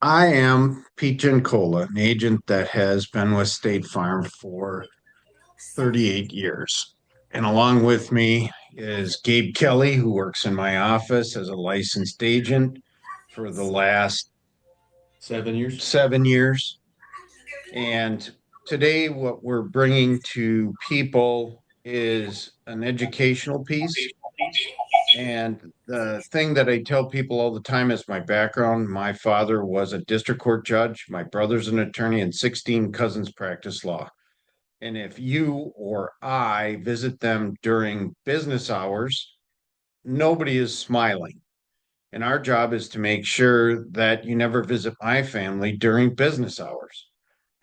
I am Pete Giancola, an agent that has been with State Farm for 38 years. And along with me is Gabe Kelly, who works in my office as a licensed agent for the last 7 years. 7 years. And today, what we're bringing to people is an educational piece. And the thing that I tell people all the time is my background. My father was a district court judge. My brother's an attorney, and 16 cousins practice law. And if you or I visit them during business hours, nobody is smiling. And our job is to make sure that you never visit my family during business hours.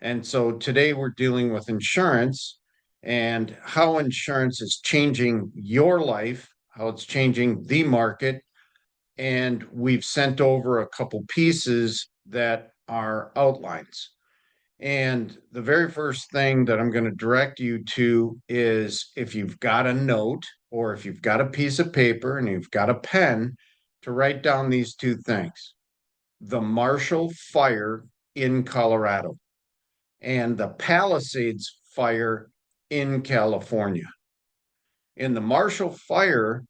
And so today we're dealing with insurance and how insurance is changing your life, how it's changing the market, and we've sent over a couple pieces that are outlines. And the very first thing that I'm going to direct you to is if you've got a note or if you've got a piece of paper and you've got a pen to write down these two things: the Marshall Fire in Colorado and the Palisades Fire in California. In the Marshall Fire,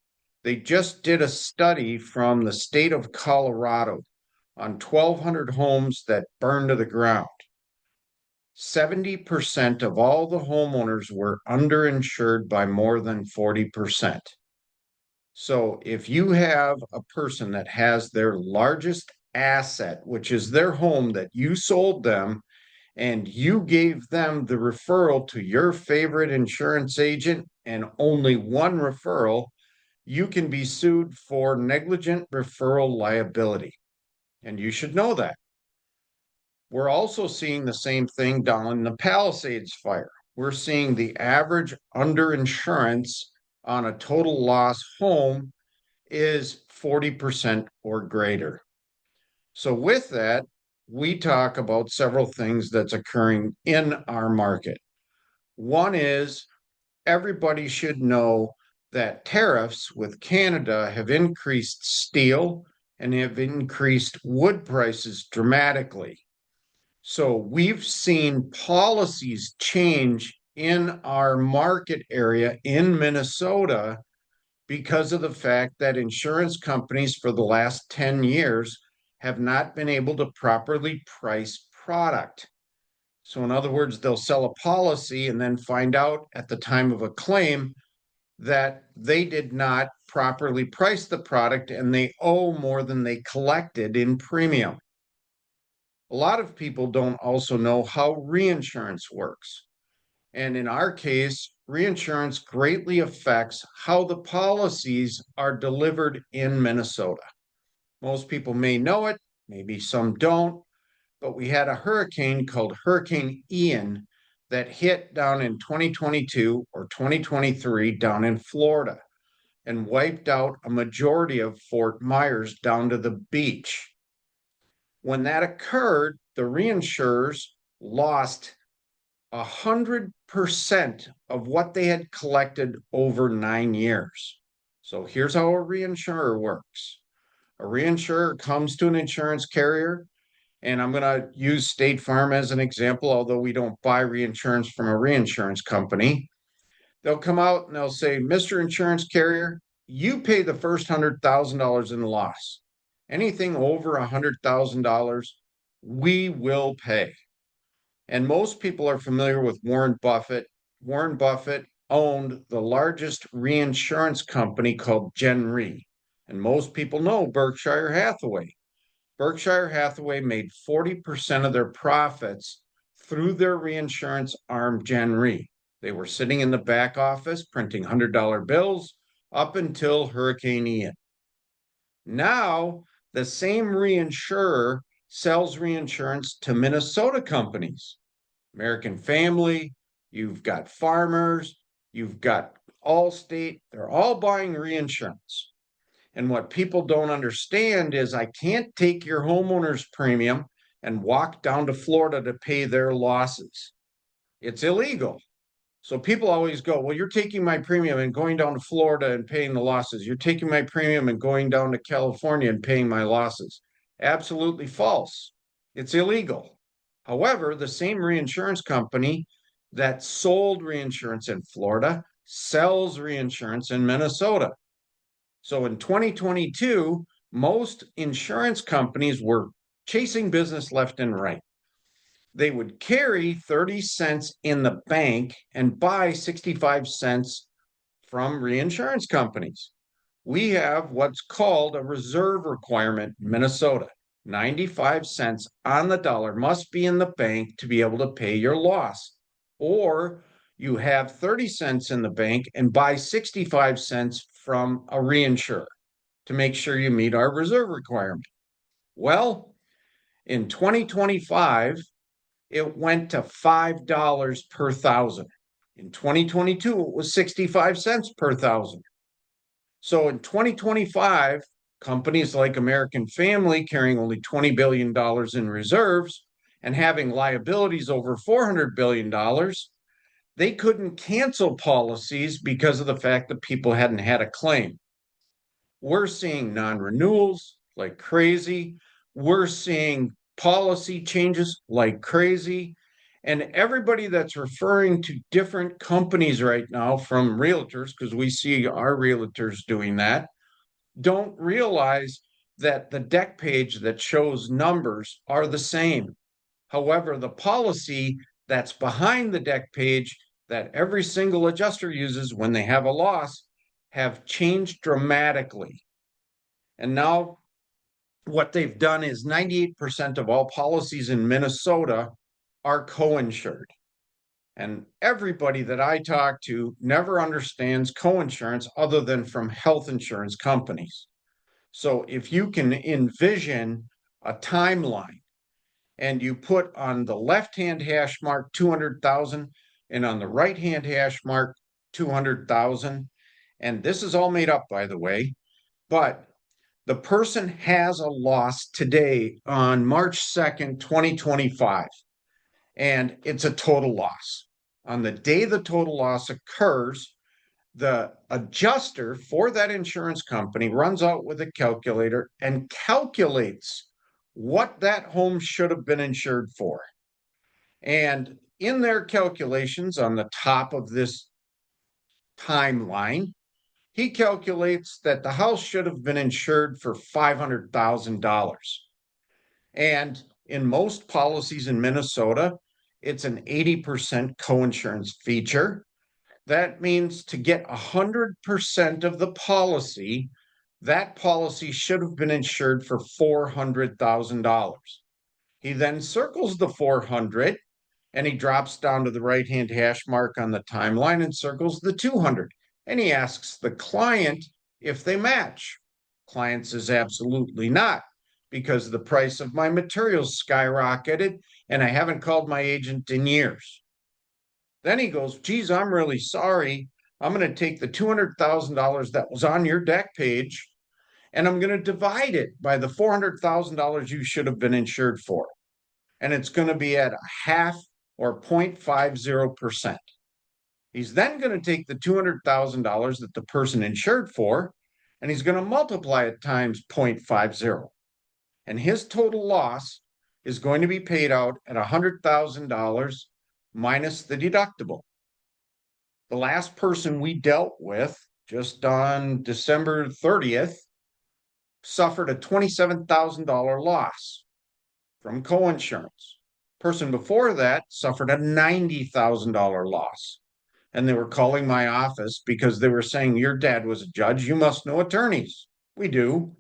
they just did a study from the state of Colorado on 1,200 homes that burned to the ground. 70% of all the homeowners were underinsured by more than 40%. So if you have a person that has their largest asset, which is their home that you sold them, and you gave them the referral to your favorite insurance agent and only one referral, you can be sued for negligent referral liability. And you should know that. We're also seeing the same thing down in the Palisades fire. We're seeing the average underinsurance on a total loss home is 40% or greater. So, with that, we talk about several things that's occurring in our market. One is everybody should know that tariffs with Canada have increased steel and have increased wood prices dramatically. So we've seen policies change in our market area in Minnesota because of the fact that insurance companies for the last 10 years have not been able to properly price product. So, in other words, they'll sell a policy and then find out at the time of a claim that they did not properly price the product and they owe more than they collected in premium. A lot of people don't also know how reinsurance works. And in our case, reinsurance greatly affects how the policies are delivered in Minnesota. Most people may know it, maybe some don't, but we had a hurricane called Hurricane Ian that hit down in 2022 or 2023 down in Florida and wiped out a majority of Fort Myers down to the beach. When that occurred, the reinsurers lost 100% of what they had collected over 9 years. So here's how a reinsurer works. A reinsurer comes to an insurance carrier, and I'm going to use State Farm as an example, although we don't buy reinsurance from a reinsurance company. They'll come out and they'll say, Mr. Insurance Carrier, you pay the first $100,000 in loss. Anything over $100,000, we will pay. And most people are familiar with Warren Buffett. Warren Buffett owned the largest reinsurance company called Gen Re. And most people know Berkshire Hathaway. Berkshire Hathaway made 40% of their profits through their reinsurance arm, Gen Re. They were sitting in the back office printing $100 bills up until Hurricane Ian. Now, the same reinsurer sells reinsurance to Minnesota companies. American Family, you've got Farmers, you've got Allstate, they're all buying reinsurance. And what people don't understand is I can't take your homeowner's premium and walk down to Florida to pay their losses. It's illegal. So people always go, well, you're taking my premium and going down to Florida and paying the losses. You're taking my premium and going down to California and paying my losses. Absolutely false. It's illegal. However, the same reinsurance company that sold reinsurance in Florida sells reinsurance in Minnesota. So in 2022, most insurance companies were chasing business left and right. They would carry 30 cents in the bank and buy 65 cents from reinsurance companies. We have what's called a reserve requirement in Minnesota. 95 cents on the dollar must be in the bank to be able to pay your loss. Or you have 30 cents in the bank and buy 65 cents from a reinsurer to make sure you meet our reserve requirement. Well, in 2025, it went to $5 per thousand. In 2022, it was 65 cents per thousand. So in 2025, companies like American Family carrying only $20 billion in reserves and having liabilities over $400 billion, they couldn't cancel policies because of the fact that people hadn't had a claim. We're seeing non-renewals like crazy. We're seeing policy changes like crazy. And everybody that's referring to different companies right now from realtors, because we see our realtors doing that, don't realize that the deck page that shows numbers are the same. However, the policy that's behind the deck page that every single adjuster uses when they have a loss have changed dramatically. And now what they've done is 98% of all policies in Minnesota are co-insured. And everybody that I talk to never understands co-insurance other than from health insurance companies. So if you can envision a timeline and you put on the left-hand hash mark 200,000 and on the right-hand hash mark 200,000, and this is all made up, by the way, but the person has a loss today on March 2nd, 2025, and it's a total loss. On the day the total loss occurs, the adjuster for that insurance company runs out with a calculator and calculates what that home should have been insured for. And in their calculations on the top of this timeline, he calculates that the house should have been insured for $500,000. And in most policies in Minnesota, it's an 80% coinsurance feature. That means to get 100% of the policy, that policy should have been insured for $400,000. He then circles the 400 and he drops down to the right-hand hash mark on the timeline and circles the 200. And he asks the client if they match. Client says absolutely not, because the price of my materials skyrocketed and I haven't called my agent in years. Then he goes, geez, I'm really sorry. I'm going to take the $200,000 that was on your deck page and I'm going to divide it by the $400,000 you should have been insured for. And it's going to be at a half or 0.50%. He's then going to take the $200,000 that the person insured for, and he's going to multiply it times 0.50. And his total loss is going to be paid out at $100,000 minus the deductible. The last person we dealt with just on December 30th suffered a $27,000 loss from coinsurance. Person before that suffered a $90,000 loss. And they were calling my office because they were saying, your dad was a judge. You must know attorneys. We do.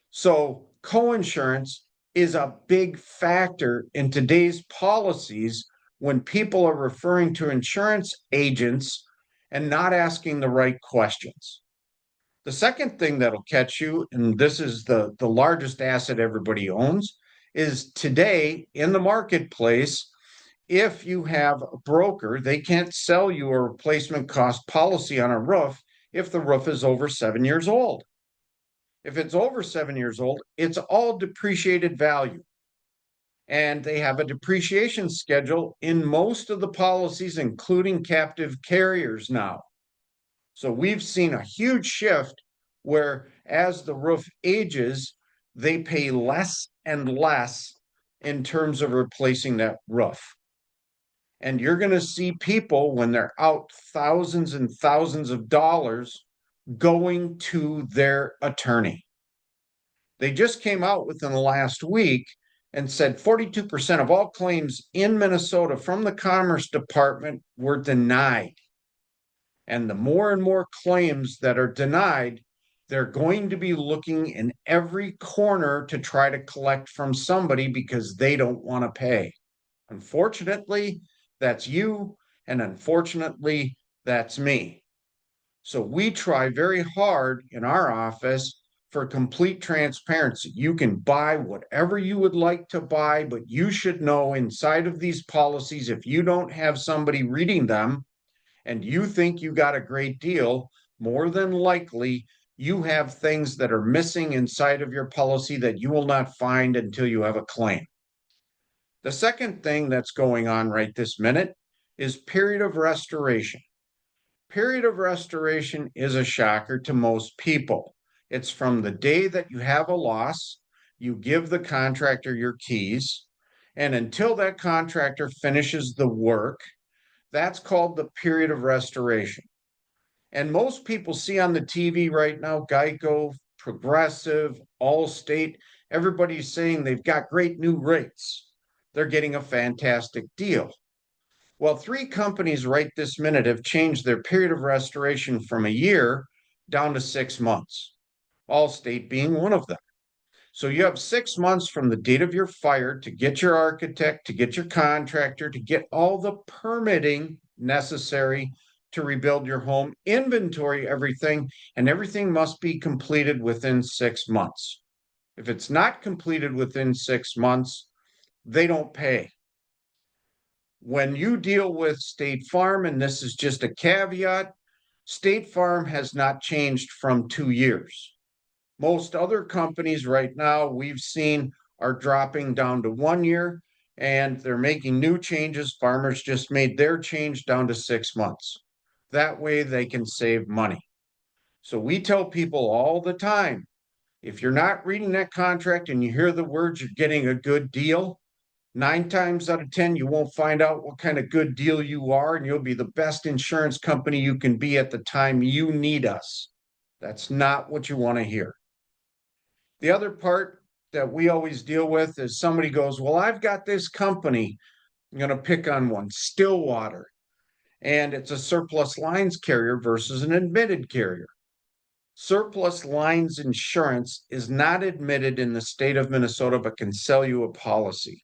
So coinsurance is a big factor in today's policies when people are referring to insurance agents and not asking the right questions. The second thing that'll catch you, and this is the largest asset everybody owns, is today in the marketplace, if you have a broker, they can't sell you a replacement cost policy on a roof if the roof is over 7 years old. If it's over 7 years old, it's all depreciated value. And they have a depreciation schedule in most of the policies, including captive carriers now. So we've seen a huge shift where as the roof ages, they pay less and less in terms of replacing that roof. And you're going to see people when they're out thousands and thousands of dollars going to their attorney. They just came out within the last week and said 42% of all claims in Minnesota from the Commerce Department were denied. And the more and more claims that are denied, they're going to be looking in every corner to try to collect from somebody because they don't want to pay. Unfortunately, that's you, and unfortunately, that's me. So we try very hard in our office for complete transparency. You can buy whatever you would like to buy, but you should know inside of these policies, if you don't have somebody reading them and you think you got a great deal, more than likely you have things that are missing inside of your policy that you will not find until you have a claim. The second thing that's going on right this minute is period of restoration. Period of restoration is a shocker to most people. It's from the day that you have a loss, you give the contractor your keys, and until that contractor finishes the work, that's called the period of restoration. And most people see on the TV right now, Geico, Progressive, Allstate, everybody's saying they've got great new rates. They're getting a fantastic deal. Well, three companies right this minute have changed their period of restoration from a year down to 6 months, Allstate being one of them. So you have 6 months from the date of your fire to get your architect, to get your contractor, to get all the permitting necessary to rebuild your home, inventory everything, and everything must be completed within 6 months. If it's not completed within 6 months, they don't pay. When you deal with State Farm, and this is just a caveat, State Farm has not changed from 2 years. Most other companies right now we've seen are dropping down to 1 year, and they're making new changes. Farmers just made their change down to 6 months. That way they can save money. So we tell people all the time, if you're not reading that contract and you hear the words you're getting a good deal, 9 times out of 10, you won't find out what kind of good deal you are, and you'll be the best insurance company you can be at the time you need us. That's not what you want to hear. The other part that we always deal with is somebody goes, well, I've got this company. I'm going to pick on one, Stillwater, and it's a surplus lines carrier versus an admitted carrier. Surplus lines insurance is not admitted in the state of Minnesota, but can sell you a policy.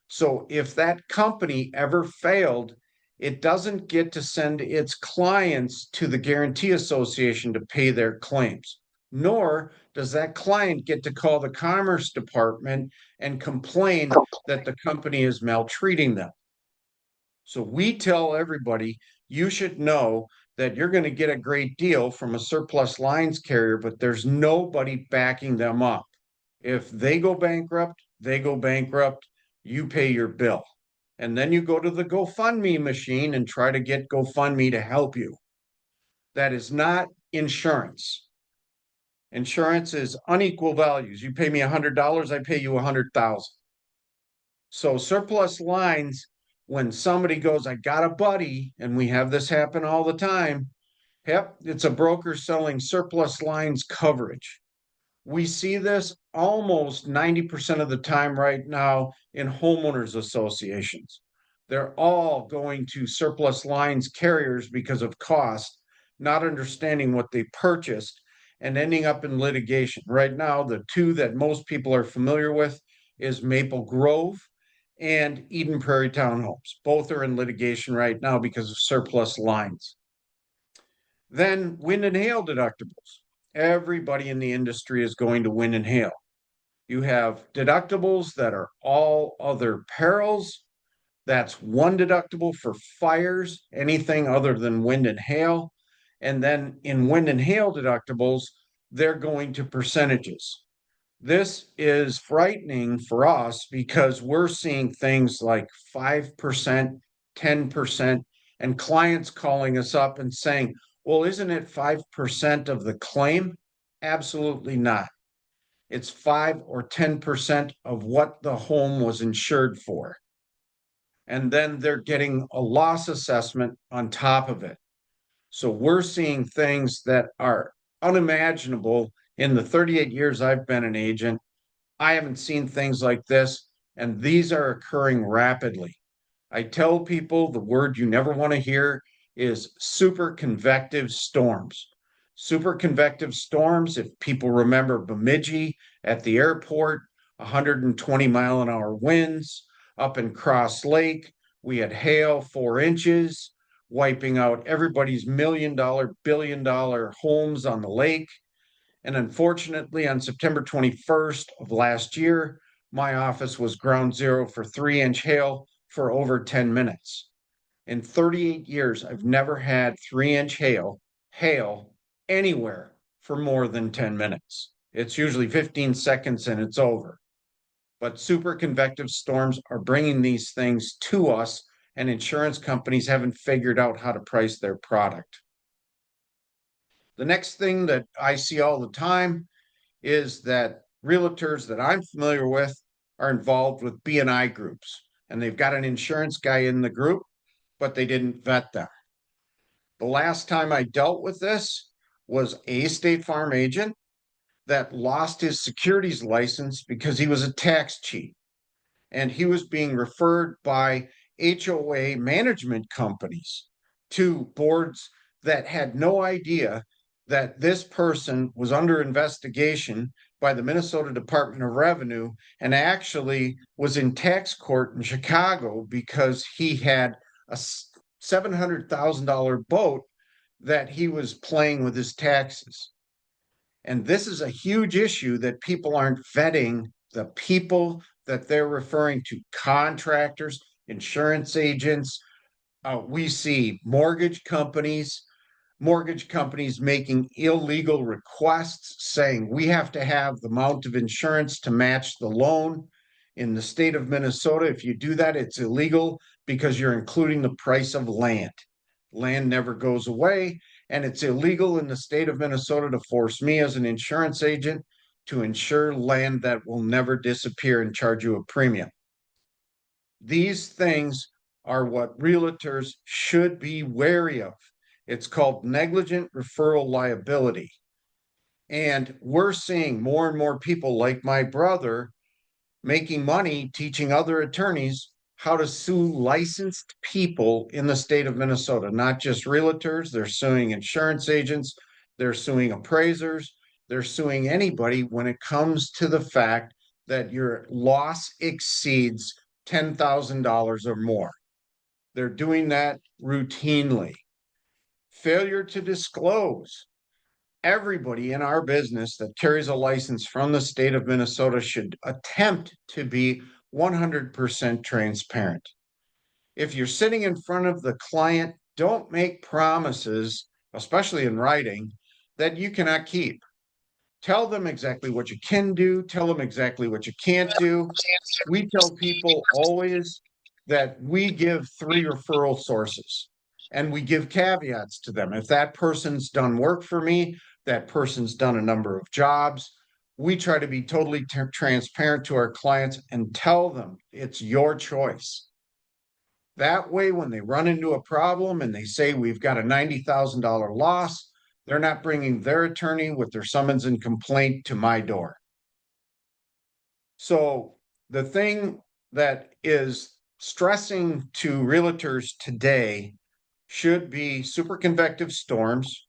So if that company ever failed, it doesn't get to send its clients to the Guarantee Association to pay their claims, nor does that client get to call the Commerce Department and complain that the company is maltreating them. So we tell everybody, you should know that you're going to get a great deal from a surplus lines carrier, but there's nobody backing them up. If they go bankrupt, they go bankrupt, you pay your bill. And then you go to the GoFundMe machine and try to get GoFundMe to help you. That is not insurance. Insurance is unequal values. You pay me $100, I pay you 100,000. So surplus lines, when somebody goes, I got a buddy, and we have this happen all the time. Yep, it's a broker selling surplus lines coverage. We see this almost 90% of the time right now in homeowners associations. They're all going to surplus lines carriers because of cost, not understanding what they purchased and ending up in litigation. Right now, the two that most people are familiar with is Maple Grove and Eden Prairie Townhomes. Both are in litigation right now because of surplus lines. Then wind and hail deductibles. Everybody in the industry is going to wind and hail. You have deductibles that are all other perils. That's one deductible for fires, anything other than wind and hail. And then in wind and hail deductibles, they're going to percentages. This is frightening for us because we're seeing things like 5%, 10%, and clients calling us up and saying, well, isn't it 5% of the claim? Absolutely not. it's 5 or 10% of what the home was insured for. And then they're getting a loss assessment on top of it. So we're seeing things that are unimaginable. In the 38 years I've been an agent, I haven't seen things like this, and these are occurring rapidly. I tell people the word you never want to hear is super convective storms. Super convective storms, if people remember Bemidji at the airport, 120-mile-an-hour winds. Up in Cross Lake, we had hail 4 inches, wiping out everybody's $1 million, $1 billion homes on the lake. And unfortunately, on September 21st of last year, my office was ground zero for 3-inch hail for over 10 minutes. In 38 years, I've never had 3-inch hail anywhere for more than 10 minutes. It's usually 15 seconds and it's over. But super convective storms are bringing these things to us, and insurance companies haven't figured out how to price their product. The next thing that I see all the time is that realtors that I'm familiar with are involved with B&I groups, and they've got an insurance guy in the group, but they didn't vet them. The last time I dealt with this was a State Farm agent that lost his securities license because he was a tax cheat, and he was being referred by HOA management companies to boards that had no idea that this person was under investigation by the Minnesota Department of Revenue and actually was in tax court in Chicago because he had a $700,000 boat that he was playing with his taxes. And this is a huge issue that people aren't vetting the people that they're referring to: contractors, insurance agents. We see mortgage companies making illegal requests saying we have to have the amount of insurance to match the loan. In the state of Minnesota, if you do that, it's illegal because you're including the price of land. Land never goes away, and it's illegal in the state of Minnesota to force me as an insurance agent to insure land that will never disappear and charge you a premium. These things are what realtors should be wary of. It's called negligent referral liability. And we're seeing more and more people like my brother making money teaching other attorneys how to sue licensed people in the state of Minnesota, not just realtors. They're suing insurance agents, they're suing appraisers, they're suing anybody when it comes to the fact that your loss exceeds $10,000 or more. They're doing that routinely. Failure to disclose. Everybody in our business that carries a license from the state of Minnesota should attempt to be 100% transparent. If you're sitting in front of the client, don't make promises, especially in writing, that you cannot keep. Tell them exactly what you can do, tell them exactly what you can't do. We tell people always that we give 3 referral sources and we give caveats to them. If that person's done work for me, that person's done a number of jobs, we try to be totally transparent to our clients and tell them it's your choice. That way, when they run into a problem and they say we've got a $90,000 loss, they're not bringing their attorney with their summons and complaint to my door. So the thing that is stressing to realtors today should be super convective storms,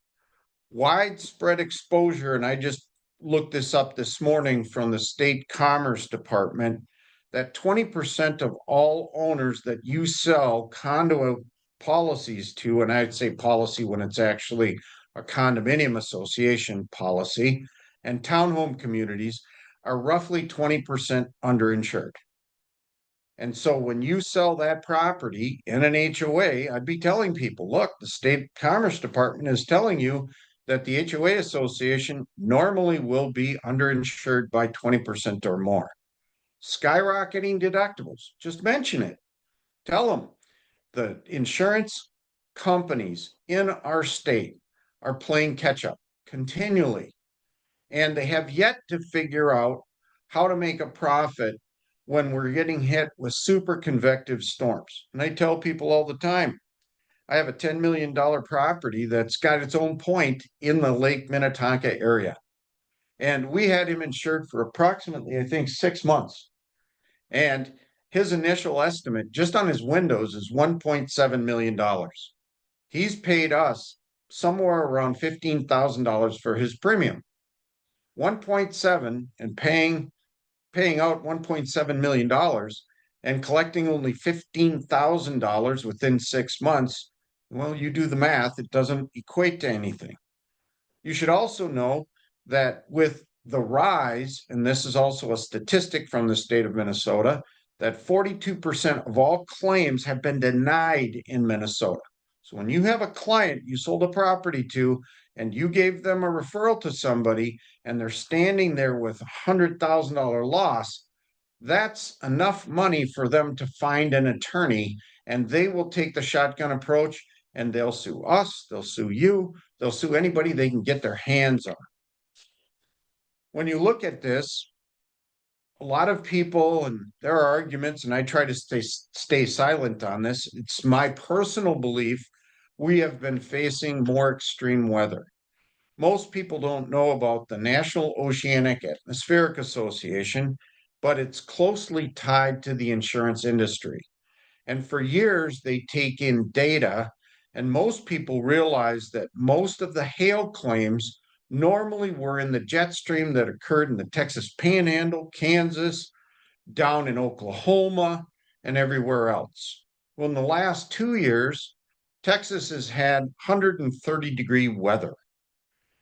widespread exposure. And I just looked this up this morning from the State Commerce Department that 20% of all owners that you sell condo policies to, and I'd say policy when it's actually a condominium association policy, and townhome communities are roughly 20% underinsured. And so when you sell that property in an HOA, I'd be telling people, look, the State Commerce Department is telling you that the HOA association normally will be underinsured by 20% or more. Skyrocketing deductibles, just mention it. Tell them the insurance companies in our state are playing catch up continually. And they have yet to figure out how to make a profit when we're getting hit with super convective storms. And I tell people all the time, I have a $10 million property that's got its own point in the Lake Minnetonka area. And we had him insured for approximately, I think, 6 months. And his initial estimate just on his windows is $1.7 million. He's paid us somewhere around $15,000 for his premium. 1.7 and paying out $1.7 million and collecting only $15,000 within 6 months. Well, you do the math, it doesn't equate to anything. You should also know that with the rise, and this is also a statistic from the state of Minnesota, that 42% of all claims have been denied in Minnesota. So when you have a client you sold a property to and you gave them a referral to somebody and they're standing there with $100,000 loss, that's enough money for them to find an attorney, and they will take the shotgun approach and they'll sue us, they'll sue you, they'll sue anybody they can get their hands on. When you look at this, a lot of people, and there are arguments, and I try to stay silent on this. It's my personal belief we have been facing more extreme weather. Most people don't know about the National Oceanic Atmospheric Association, but it's closely tied to the insurance industry. And for years, they take in data, and most people realize that most of the hail claims normally were in the jet stream that occurred in the Texas Panhandle, Kansas, down in Oklahoma, and everywhere else. Well, in the last 2 years, Texas has had 130-degree weather,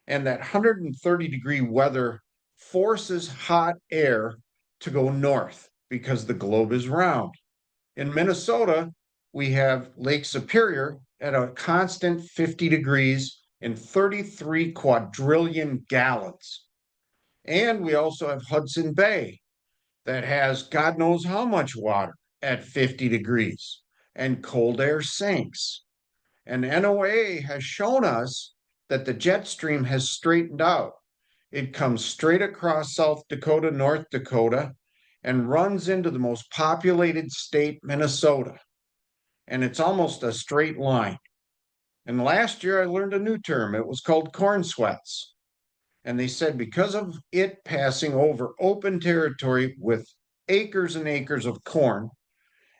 and that 130-degree weather forces hot air to go north because the globe is round. In Minnesota, we have Lake Superior at a constant 50 degrees and 33 quadrillion gallons. And we also have Hudson Bay that has God knows how much water at 50 degrees, and cold air sinks. And NOAA has shown us that the jet stream has straightened out. It comes straight across South Dakota, North Dakota, and runs into the most populated state, Minnesota. And it's almost a straight line. And last year I learned a new term. It was called corn sweats. And they said because of it passing over open territory with acres and acres of corn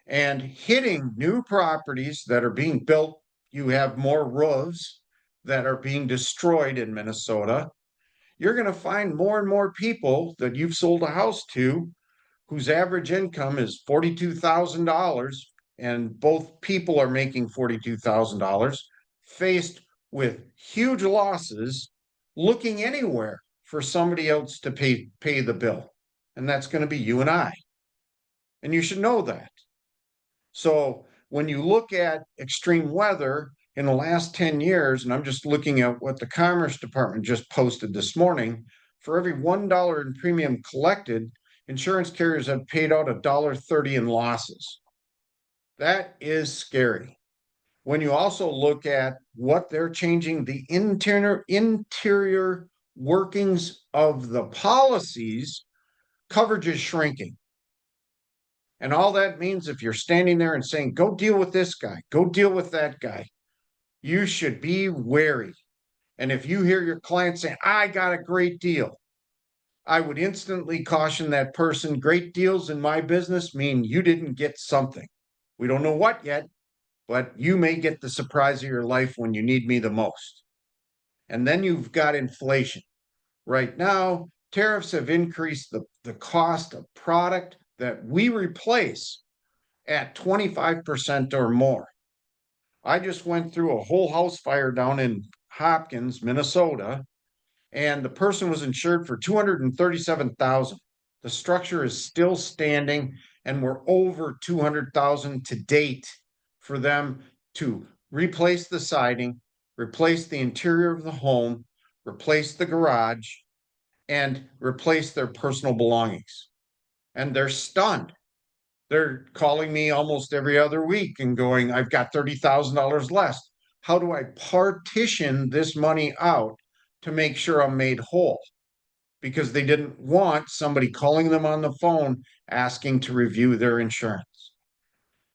and hitting new properties that are being built, you have more roofs that are being destroyed in Minnesota. You're going to find more and more people that you've sold a house to whose average income is $42,000, and both people are making $42,000, faced with huge losses, looking anywhere for somebody else to pay the bill. And that's going to be you and I. And you should know that. So when you look at extreme weather in the last 10 years, and I'm just looking at what the Commerce Department just posted this morning, for every $1 in premium collected, insurance carriers have paid out $1.30 in losses. That is scary. When you also look at what they're changing, the interior workings of the policies, coverage is shrinking. And all that means, if you're standing there and saying, go deal with this guy, go deal with that guy, you should be wary. And if you hear your client say, I got a great deal, I would instantly caution that person. Great deals in my business mean you didn't get something. We don't know what yet, but you may get the surprise of your life when you need me the most. And then you've got inflation. Right now, tariffs have increased the cost of product that we replace at 25% or more. I just went through a whole house fire down in Hopkins, Minnesota, and the person was insured for 237,000. The structure is still standing, and we're over 200,000 to date for them to replace the siding, replace the interior of the home, replace the garage, and replace their personal belongings. And they're stunned. They're calling me almost every other week and going, I've got $30,000 less. How do I partition this money out to make sure I'm made whole? because they didn't want somebody calling them on the phone asking to review their insurance.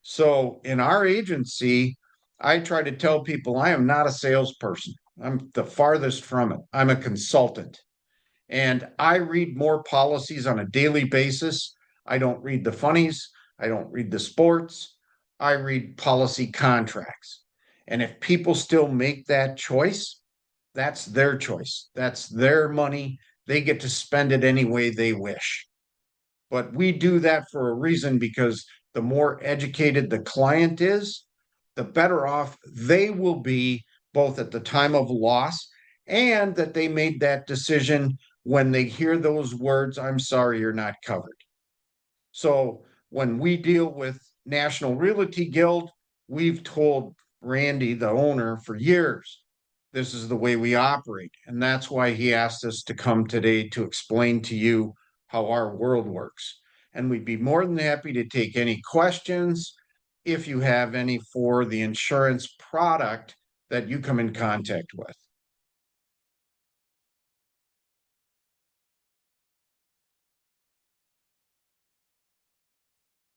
So in our agency, I try to tell people I am not a salesperson. I'm the farthest from it. I'm a consultant. And I read more policies on a daily basis. I don't read the funnies. I don't read the sports. I read policy contracts. And if people still make that choice, that's their choice. That's their money. They get to spend it any way they wish. But we do that for a reason because the more educated the client is, the better off they will be both at the time of loss and that they made that decision when they hear those words, I'm sorry, you're not covered. So when we deal with National Realty Guild, we've told Randy, the owner, for years, this is the way we operate. And that's why he asked us to come today to explain to you how our world works. And we'd be more than happy to take any questions if you have any for the insurance product that you come in contact with.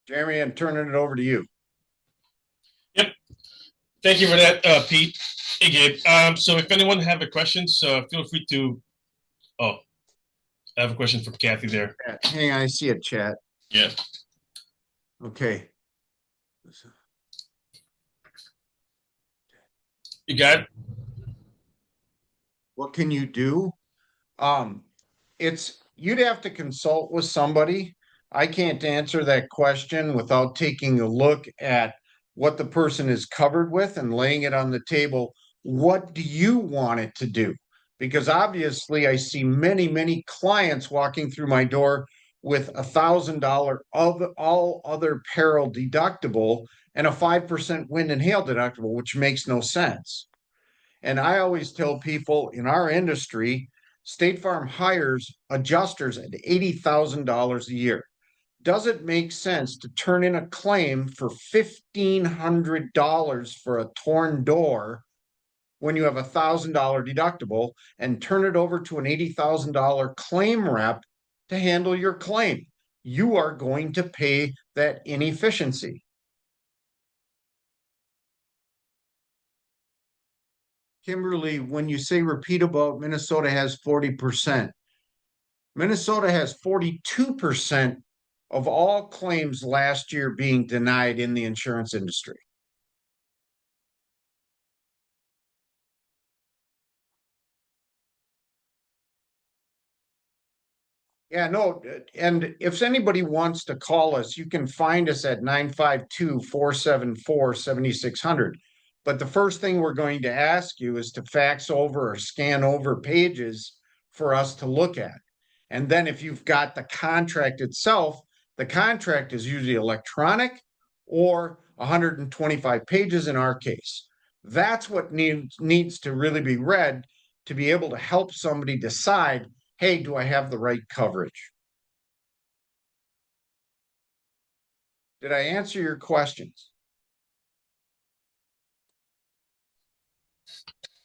Jeremy, I'm turning it over to you. Yep. Thank you for that, Pete. Hey, Gabe. So if anyone have a questions, feel free to. Oh, I have a question from Kathy there. Hang on, I see a chat. Yeah. Okay. You got it? What can you do? Um, it's you'd have to consult with somebody. I can't answer that question without taking a look at what the person is covered with and laying it on the table. What do you want it to do? Because obviously, I see many, many clients walking through my door with $1,000 of all other peril deductible and a 5% wind and hail deductible, which makes no sense. And I always tell people in our industry, State Farm hires adjusters at $80,000 a year. Does it make sense to turn in a claim for $1,500 for a torn door when you have a $1,000 deductible and turn it over to an $80,000 claim rep to handle your claim? You are going to pay that inefficiency. Kimberly, when you say repeat about Minnesota has 40%, Minnesota has 42% of all claims last year being denied in the insurance industry. Yeah, no. And if anybody wants to call us, you can find us at 952-474-7600. But the first thing we're going to ask you is to fax over or scan over pages for us to look at. And then if you've got the contract itself, the contract is usually electronic or 125 pages in our case. That's what needs to really be read to be able to help somebody decide, hey, do I have the right coverage? Did I answer your questions?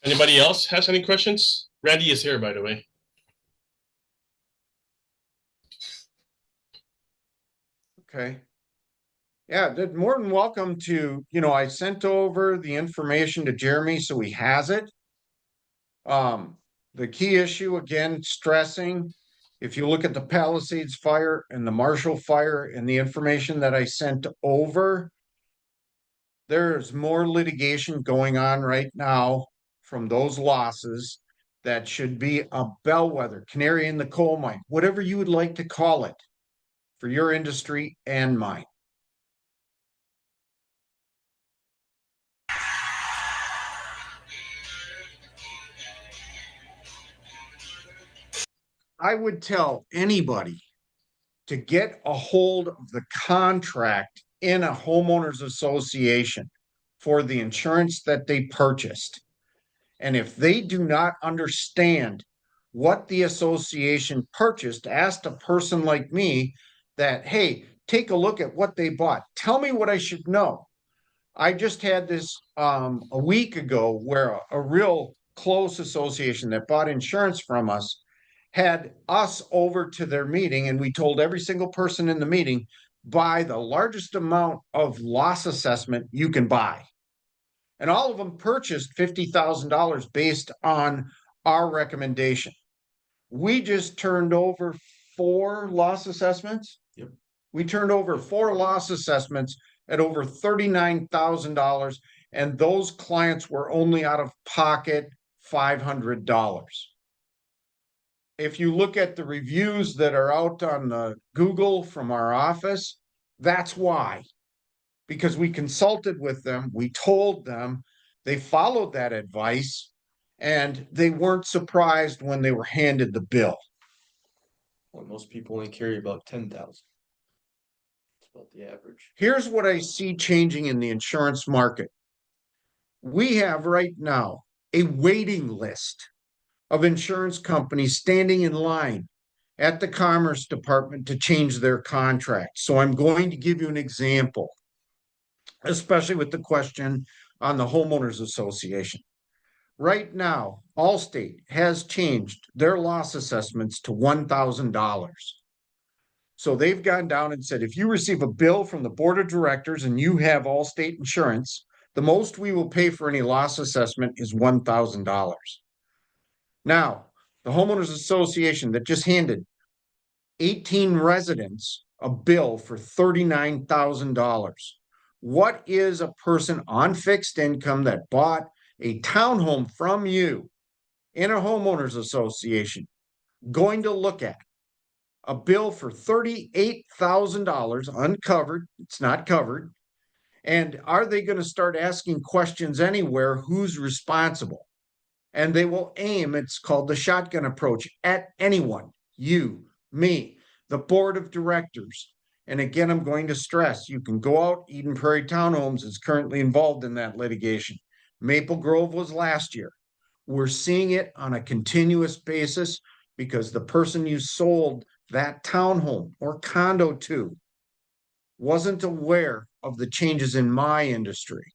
Anybody else has any questions? Randy is here, by the way. Okay. Yeah, they're more than welcome to, I sent over the information to Jeremy so he has it. The key issue, again, stressing, if you look at the Palisades fire and the Marshall fire and the information that I sent over, there's more litigation going on right now from those losses that should be a bellwether, canary in the coal mine, whatever you would like to call it for your industry and mine. I would tell anybody to get a hold of the contract in a homeowners association for the insurance that they purchased. And if they do not understand what the association purchased, ask a person like me that, hey, take a look at what they bought. Tell me what I should know. I just had this a week ago where a real close association that bought insurance from us had us over to their meeting, and we told every single person in the meeting, buy the largest amount of loss assessment you can buy. And all of them purchased $50,000 based on our recommendation. We just turned over 4 loss assessments. Yep. We turned over 4 loss assessments at over $39,000, and those clients were only out of pocket $500. If you look at the reviews that are out on Google from our office, that's why. Because we consulted with them, we told them, they followed that advice, and they weren't surprised when they were handed the bill. Well, most people only carry about 10,000. That's about the average. Here's what I see changing in the insurance market. We have right now a waiting list of insurance companies standing in line at the Commerce Department to change their contract. So I'm going to give you an example, especially with the question on the homeowners association. Right now, Allstate has changed their loss assessments to $1,000. So they've gone down and said, if you receive a bill from the board of directors and you have Allstate insurance, the most we will pay for any loss assessment is $1,000. Now, the homeowners association that just handed 18 residents a bill for $39,000. What is a person on fixed income that bought a townhome from you in a homeowners association going to look at? A bill for $38,000 uncovered, it's not covered. And are they going to start asking questions anywhere? Who's responsible? And they will aim, it's called the shotgun approach, at anyone, you, me, the board of directors. And again, I'm going to stress, you can go out. Eden Prairie Townhomes is currently involved in that litigation. Maple Grove was last year. We're seeing it on a continuous basis because the person you sold that townhome or condo to wasn't aware of the changes in my industry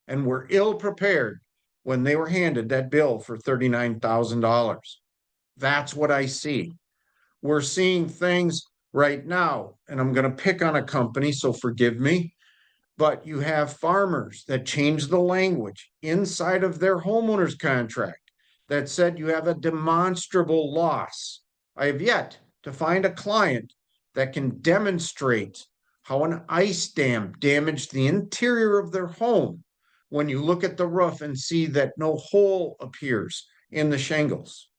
and were ill prepared when they were handed that bill for $39,000. That's what I see. We're seeing things right now, and I'm going to pick on a company, so forgive me, but you have farmers that change the language inside of their homeowner's contract that said you have a demonstrable loss. I have yet to find a client that can demonstrate how an ice dam damaged the interior of their home when you look at the roof and see that no hole appears in the shingles.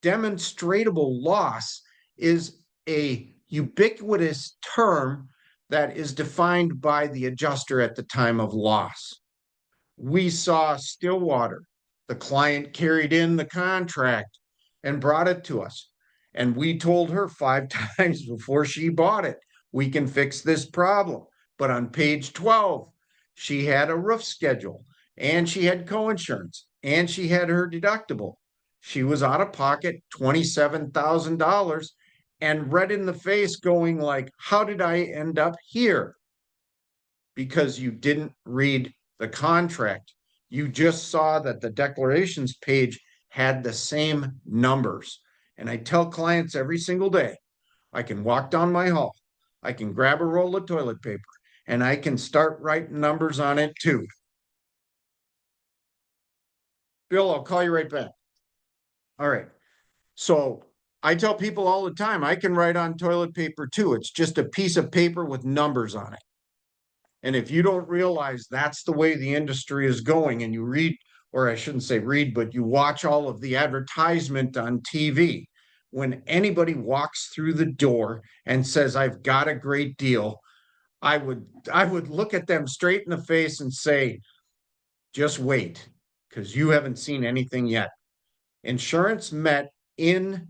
Demonstrable loss is a ubiquitous term that is defined by the adjuster at the time of loss. We saw Stillwater. The client carried in the contract and brought it to us. And we told her 5 times before she bought it, we can fix this problem. But on page 12, she had a roof schedule and she had coinsurance and she had her deductible. She was out of pocket $27,000 and red in the face going like, how did I end up here? Because you didn't read the contract. You just saw that the declarations page had the same numbers. And I tell clients every single day, I can walk down my hall, I can grab a roll of toilet paper, and I can start writing numbers on it too. Bill, I'll call you right back. All right. So I tell people all the time, I can write on toilet paper too. It's just a piece of paper with numbers on it. And if you don't realize that's the way the industry is going, and you read, or I shouldn't say read, but you watch all of the advertisement on TV, when anybody walks through the door and says, I've got a great deal, I would look at them straight in the face and say, just wait, because you haven't seen anything yet. Insurance met in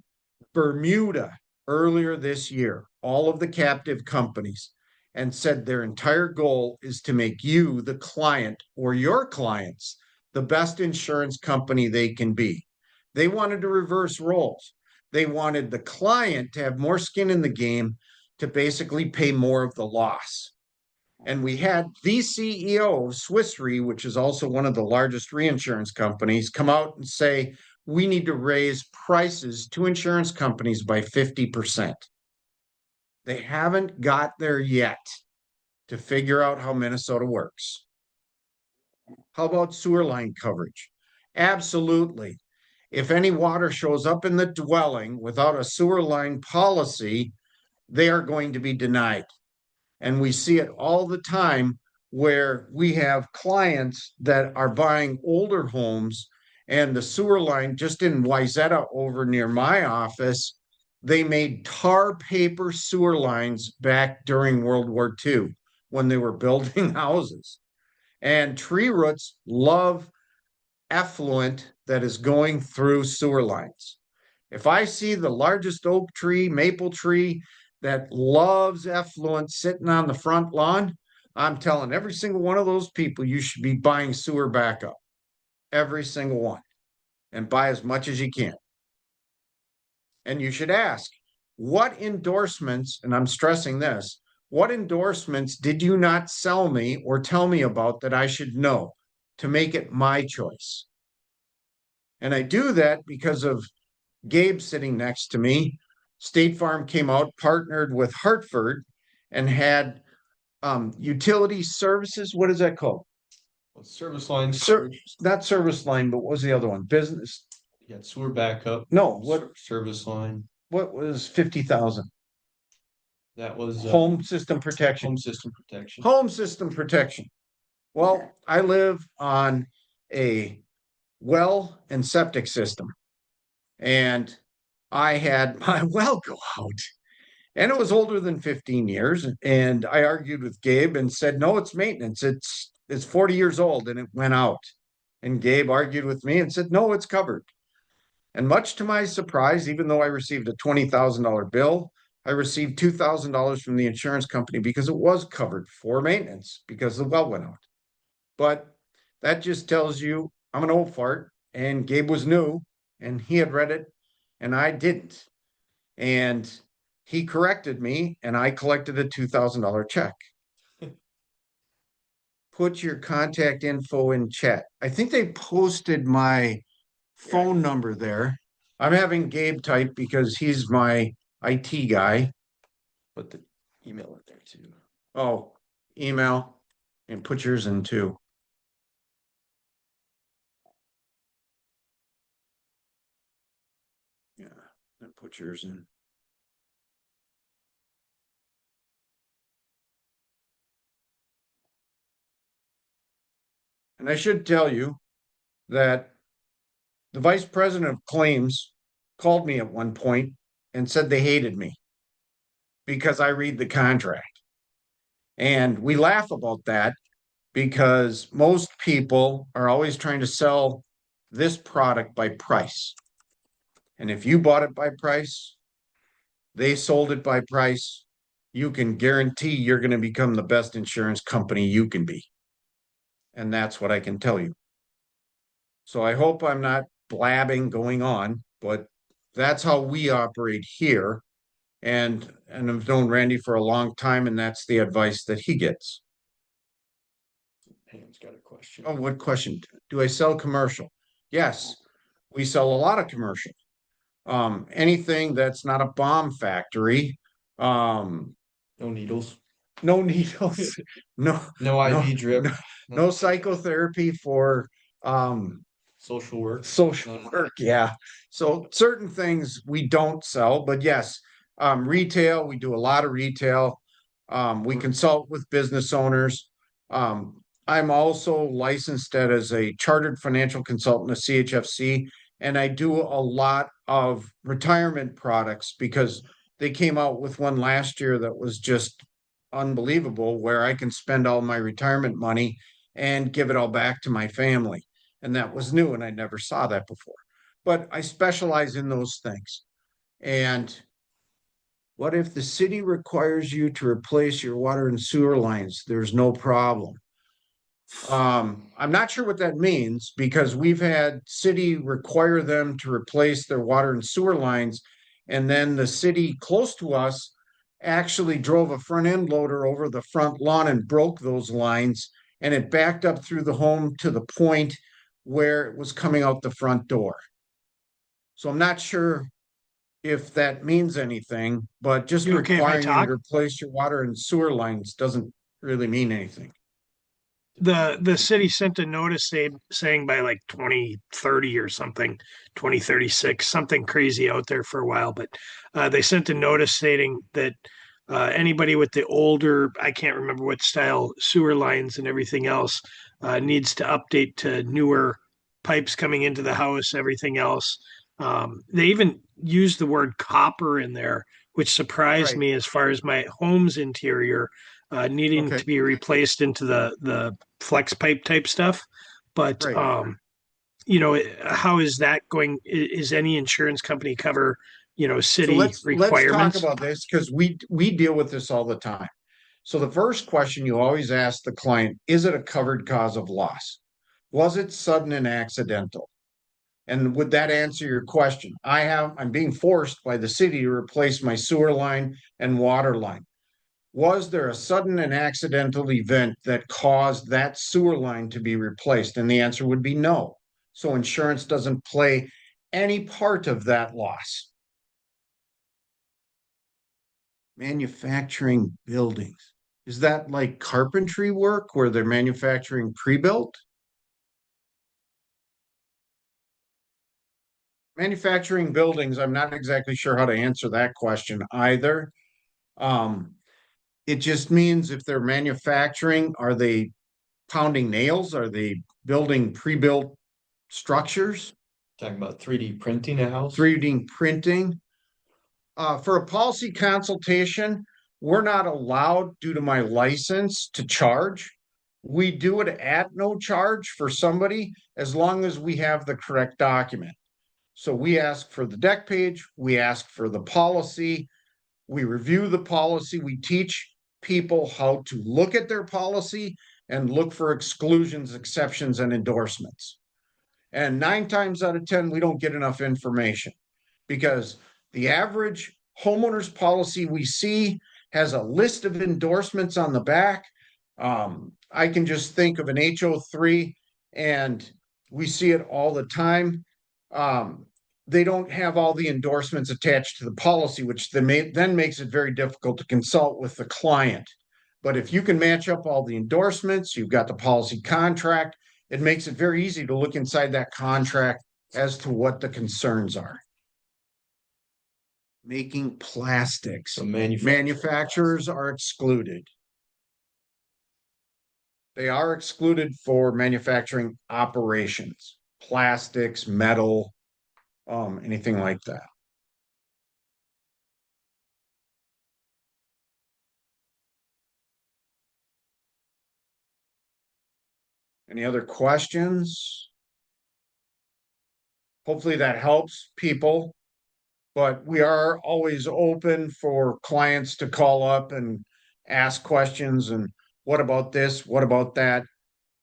Bermuda earlier this year, all of the captive companies, and said their entire goal is to make you, the client, or your clients, the best insurance company they can be. They wanted to reverse roles. They wanted the client to have more skin in the game to basically pay more of the loss. And we had the CEO of Swiss Re, which is also one of the largest reinsurance companies, come out and say, we need to raise prices to insurance companies by 50%. They haven't got there yet to figure out how Minnesota works. How about sewer line coverage? Absolutely. If any water shows up in the dwelling without a sewer line policy, they are going to be denied. And we see it all the time where we have clients that are buying older homes and the sewer line just in Wayzata over near my office, they made tar paper sewer lines back during World War II when they were building houses. And tree roots love effluent that is going through sewer lines. If I see the largest oak tree, maple tree that loves effluent sitting on the front lawn, I'm telling every single one of those people you should be buying sewer backup. Every single one. And buy as much as you can. And you should ask, what endorsements, and I'm stressing this, what endorsements did you not sell me or tell me about that I should know to make it my choice? And I do that because of Gabe sitting next to me. State Farm came out, partnered with Hartford, and had utility services. What is that called? Well, service line Ser- coverage, not service line, but what was the other one? Business. you got sewer backup. No, what Service line, what was 50,000? that was Home system protection. home system protection. Home system protection. Well, I live on a well and septic system, and I had my well go out, and it was older than 15 years. And I argued with Gabe and said, "No, it's maintenance. It's 40 years old, and it went out." And Gabe argued with me and said, "No, it's covered." And much to my surprise, even though I received a $20,000 bill, I received $2,000 from the insurance company because it was covered for maintenance because the well went out. But that just tells you I'm an old fart, and Gabe was new, and he had read it, and I didn't. And he corrected me, and I collected a $2,000 check. Put your contact info in chat. I think they posted my phone number there. I'm having Gabe type because he's my IT guy. Put the email in there too. Oh, email and put yours in too. Yeah, and put yours in. And I should tell you that the vice president of claims called me at one point and said they hated me because I read the contract. And we laugh about that because most people are always trying to sell this product by price. And if you bought it by price, they sold it by price, you can guarantee you're going to become the best insurance company you can be. And that's what I can tell you. So I hope I'm not blabbing going on, but that's how we operate here. And I've known Randy for a long time, and that's the advice that he gets. Pam's got a question. Oh, what question? Do I sell commercial? Yes, we sell a lot of commercial. Anything that's not a bomb factory. No needles. No needles. No, No IV drip. no psychotherapy for Social work. social work. Yeah. So certain things we don't sell, but yes, retail, we do a lot of retail. We consult with business owners. I'm also licensed as a chartered financial consultant, a CHFC, and I do a lot of retirement products because they came out with one last year that was just unbelievable, where I can spend all my retirement money and give it all back to my family. And that was new, and I never saw that before. But I specialize in those things. And what if the city requires you to replace your water and sewer lines? There's no problem. I'm not sure what that means because we've had city require them to replace their water and sewer lines. And then the city close to us actually drove a front end loader over the front lawn and broke those lines. And it backed up through the home to the point where it was coming out the front door. So I'm not sure if that means anything, but just You okay if I requiring you talk? to replace your water and sewer lines doesn't really mean anything. The city sent a notice saying by like 2030 or something, 2036, something crazy out there for a while, but they sent a notice stating that anybody with the older, I can't remember what style sewer lines and everything else, needs to update to newer pipes coming into the house, everything else. They even used the word copper in there, which surprised Right. me as far as my home's interior needing Okay. to be replaced into the flex pipe type stuff. But Right. how is that going? Is any insurance company cover, So city let's talk requirements? about this because we deal with this all the time. So the first question you always ask the client, is it a covered cause of loss? Was it sudden and accidental? And would that answer your question? I'm being forced by the city to replace my sewer line and water line. Was there a sudden and accidental event that caused that sewer line to be replaced? And the answer would be no. So insurance doesn't play any part of that loss. Manufacturing buildings. Is that like carpentry work where they're manufacturing pre-built? Manufacturing buildings, I'm not exactly sure how to answer that question either. Um, it just means if they're manufacturing, are they pounding nails? Are they building pre-built structures? Talking about 3D printing a house. 3D printing? For a policy consultation, we're not allowed, due to my license, to charge. We do it at no charge for somebody as long as we have the correct document. So we ask for the deck page, we ask for the policy, we review the policy, we teach people how to look at their policy and look for exclusions, exceptions, and endorsements. And 9 times out of 10, we don't get enough information because the average homeowner's policy we see has a list of endorsements on the back. I can just think of an HO3 and we see it all the time. They don't have all the endorsements attached to the policy, which then makes it very difficult to consult with the client. But if you can match up all the endorsements, you've got the policy contract, it makes it very easy to look inside that contract as to what the concerns are. Making plastics. So Manufacturers are excluded. They are excluded for manufacturing operations, plastics, metal, anything like that. Any other questions? Hopefully that helps people, but we are always open for clients to call up and ask questions and what about this? What about that?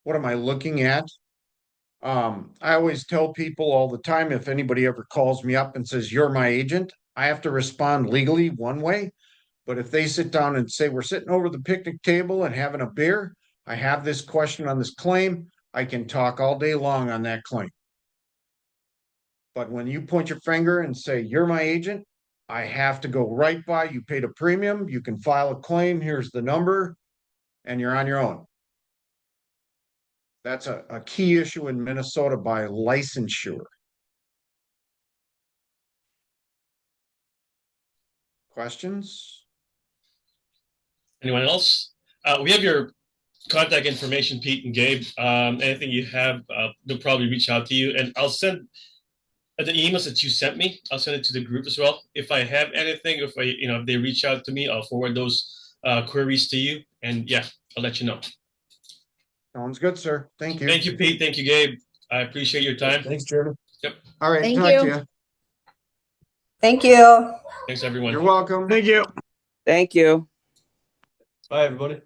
What am I looking at? I always tell people all the time, if anybody ever calls me up and says, you're my agent, I have to respond legally one way. But if they sit down and say, we're sitting over the picnic table and having a beer, I have this question on this claim, I can talk all day long on that claim. But when you point your finger and say, you're my agent, I have to go right by, you paid a premium, you can file a claim, here's the number, and you're on your own. That's a key issue in Minnesota by licensure. Questions? Anyone else? We have your contact information, Pete and Gabe. Anything you have, they'll probably reach out to you, and I'll send the emails that you sent me. I'll send it to the group as well. If I have anything, if they reach out to me, I'll forward those queries to you, and yeah, I'll let you know. Sounds good, sir. Thank you. Thank you, Pete. Thank you, Gabe. I appreciate your time. Thanks, Jeremy. Yep. All right, Thank talk you. to you. Thank you. Thanks, everyone. You're welcome. Thank you. Thank you. Bye, everybody.